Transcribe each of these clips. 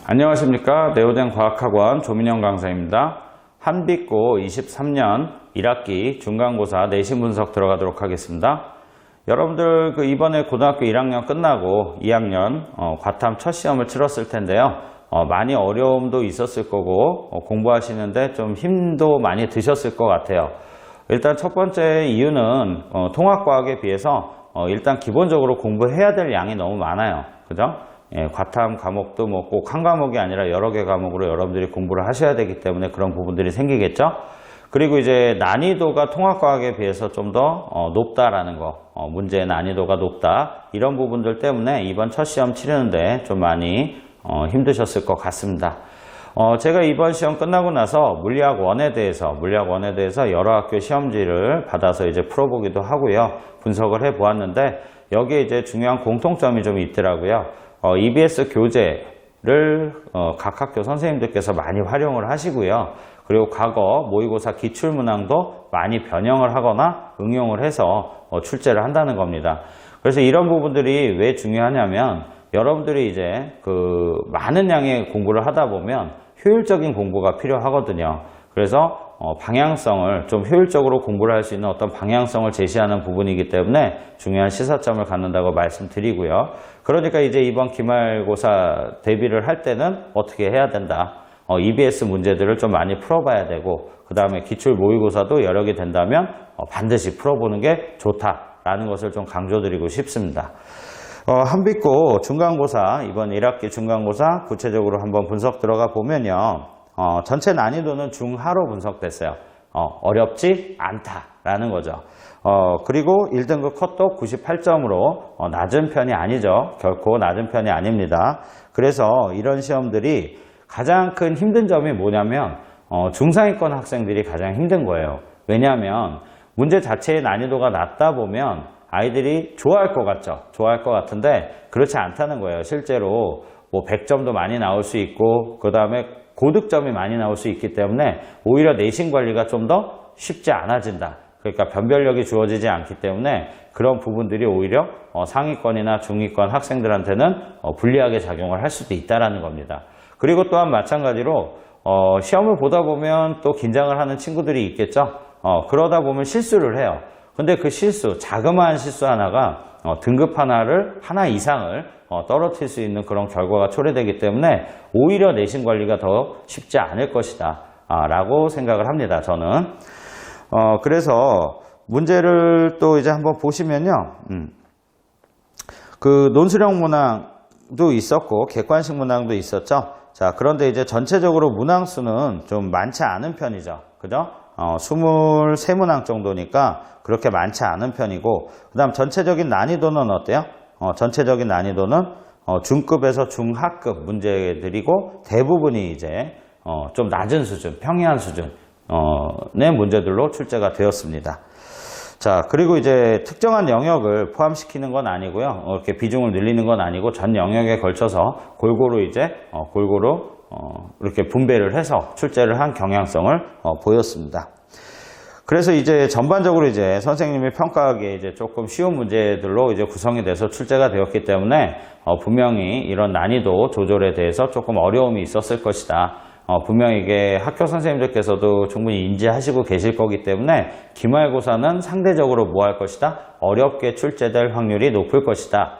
안녕하십니까. 네오젠 과학학원 조민영 강사입니다. 한빛고 23년 1학기 중간고사 내신 분석 들어가도록 하겠습니다. 여러분들 이번에 고등학교 1학년 끝나고 2학년 과탐 첫 시험을 치렀을 텐데요. 많이 어려움도 있었을 거고 공부하시는데 좀 힘도 많이 드셨을 것 같아요. 일단 첫 번째 이유는 통합과학에 비해서 일단 기본적으로 공부해야 될 양이 너무 많아요. 그죠? 예, 과탐 과목도 뭐 꼭 한 과목이 아니라 여러 개 과목으로 여러분들이 공부를 하셔야 되기 때문에 그런 부분들이 생기겠죠. 그리고 이제 난이도가 통합과학에 비해서 좀 더 높다라는 거, 문제의 난이도가 높다, 이런 부분들 때문에 이번 첫 시험 치르는데 좀 많이 힘드셨을 것 같습니다. 제가 이번 시험 끝나고 나서 물리학 1에 대해서 여러 학교 시험지를 받아서 이제 풀어보기도 하고요, 분석을 해 보았는데 여기에 이제 중요한 공통점이 좀 있더라고요. EBS 교재를 각 학교 선생님들께서 많이 활용을 하시고요. 그리고 과거 모의고사 기출문항도 많이 변형을 하거나 응용을 해서 출제를 한다는 겁니다. 그래서 이런 부분들이 왜 중요하냐면 여러분들이 이제 많은 양의 공부를 하다 보면 효율적인 공부가 필요하거든요. 그래서 방향성을 좀 효율적으로 공부를 할 수 있는 어떤 방향성을 제시하는 부분이기 때문에 중요한 시사점을 갖는다고 말씀드리고요. 그러니까 이제 이번 기말고사 대비를 할 때는 어떻게 해야 된다. EBS 문제들을 좀 많이 풀어봐야 되고, 그 다음에 기출 모의고사도 여러 개 된다면 반드시 풀어보는 게 좋다라는 것을 좀 강조드리고 싶습니다. 한빛고 중간고사, 이번 1학기 중간고사 구체적으로 한번 분석 들어가 보면요. 전체 난이도는 중하로 분석됐어요. 어렵지 않다라는 거죠. 그리고 1등급 컷도 98점으로 낮은 편이 아니죠. 결코 낮은 편이 아닙니다. 그래서 이런 시험들이 가장 큰 힘든 점이 뭐냐면 중상위권 학생들이 가장 힘든 거예요. 왜냐하면 문제 자체의 난이도가 낮다 보면 아이들이 좋아할 것 같죠. 좋아할 것 같은데 그렇지 않다는 거예요. 실제로 뭐 100점도 많이 나올 수 있고, 그 다음에 고득점이 많이 나올 수 있기 때문에 오히려 내신 관리가 좀 더 쉽지 않아진다. 그러니까 변별력이 주어지지 않기 때문에 그런 부분들이 오히려 상위권이나 중위권 학생들한테는 불리하게 작용을 할 수도 있다는 겁니다. 그리고 또한 마찬가지로 시험을 보다 보면 또 긴장을 하는 친구들이 있겠죠. 그러다 보면 실수를 해요. 근데 그 실수, 자그마한 실수 하나가 등급 하나 이상을 떨어뜨릴 수 있는 그런 결과가 초래되기 때문에 오히려 내신 관리가 더 쉽지 않을 것이다 라고 생각을 합니다, 저는. 그래서 문제를 또 이제 한번 보시면요. 논술형 문항도 있었고 객관식 문항도 있었죠. 자, 그런데 이제 전체적으로 문항 수는 좀 많지 않은 편이죠. 그죠? 23문항 정도니까 그렇게 많지 않은 편이고, 그 다음 전체적인 난이도는 어때요? 전체적인 난이도는 중급에서 중하급 문제들이고 대부분이 이제 좀 낮은 수준, 평이한 수준의 문제들로 출제가 되었습니다. 자, 그리고 이제 특정한 영역을 포함시키는 건 아니고요. 이렇게 비중을 늘리는 건 아니고 전 영역에 걸쳐서 골고루 이렇게 분배를 해서 출제를 한 경향성을 보였습니다. 그래서 이제 전반적으로 이제 선생님이 평가하기에 이제 조금 쉬운 문제들로 이제 구성이 돼서 출제가 되었기 때문에 분명히 이런 난이도 조절에 대해서 조금 어려움이 있었을 것이다. 분명히 이게 학교 선생님들께서도 충분히 인지하시고 계실 거기 때문에 기말고사는 상대적으로 뭐 할 것이다? 어렵게 출제될 확률이 높을 것이다.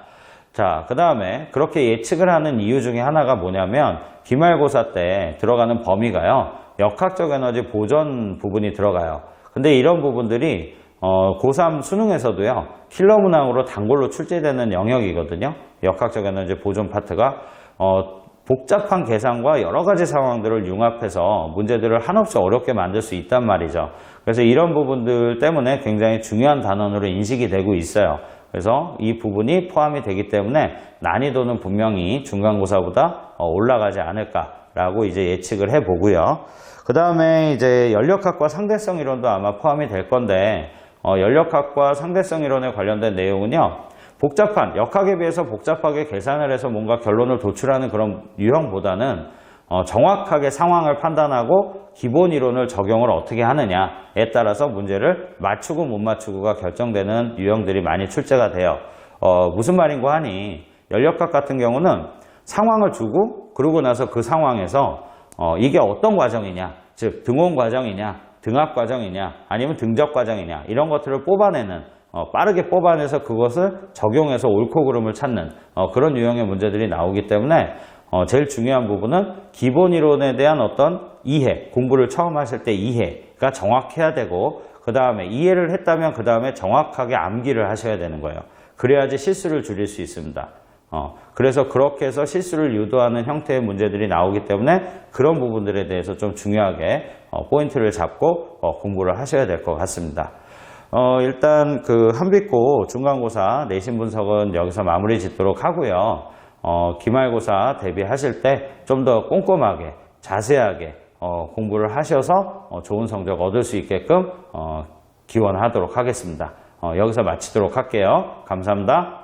자, 그 다음에 그렇게 예측을 하는 이유 중에 하나가 뭐냐면 기말고사 때 들어가는 범위가요, 역학적 에너지 보존 부분이 들어가요. 근데 이런 부분들이 고3 수능에서도요, 킬러 문항으로 단골로 출제되는 영역이거든요. 역학적 에너지 보존 파트가 복잡한 계산과 여러 가지 상황들을 융합해서 문제들을 한없이 어렵게 만들 수 있단 말이죠. 그래서 이런 부분들 때문에 굉장히 중요한 단원으로 인식이 되고 있어요. 그래서 이 부분이 포함이 되기 때문에 난이도는 분명히 중간고사보다 올라가지 않을까라고 이제 예측을 해보고요. 그 다음에 이제 연력학과 상대성 이론도 아마 포함이 될 건데, 연력학과 상대성 이론에 관련된 내용은요, 역학에 비해서 복잡하게 계산을 해서 뭔가 결론을 도출하는 그런 유형보다는 정확하게 상황을 판단하고 기본 이론을 적용을 어떻게 하느냐에 따라서 문제를 맞추고 못 맞추고가 결정되는 유형들이 많이 출제가 돼요. 무슨 말인고 하니 연력학 같은 경우는 상황을 주고 그러고 나서 그 상황에서 이게 어떤 과정이냐, 즉 등원 과정이냐, 등합 과정이냐, 아니면 등적 과정이냐 이런 것들을 뽑아내는 빠르게 뽑아내서 그것을 적용해서 옳고 그름을 찾는 그런 유형의 문제들이 나오기 때문에 제일 중요한 부분은 기본 이론에 대한 어떤 이해, 공부를 처음 하실 때 이해가 정확해야 되고 그 다음에 이해를 했다면 그 다음에 정확하게 암기를 하셔야 되는 거예요. 그래야지 실수를 줄일 수 있습니다. 그래서 그렇게 해서 실수를 유도하는 형태의 문제들이 나오기 때문에 그런 부분들에 대해서 좀 중요하게 포인트를 잡고 공부를 하셔야 될 것 같습니다. 일단 그 한빛고 중간고사 내신 분석은 여기서 마무리 짓도록 하고요. 기말고사 대비하실 때 좀 더 꼼꼼하게 자세하게 공부를 하셔서 좋은 성적 얻을 수 있게끔 기원하도록 하겠습니다. 여기서 마치도록 할게요. 감사합니다.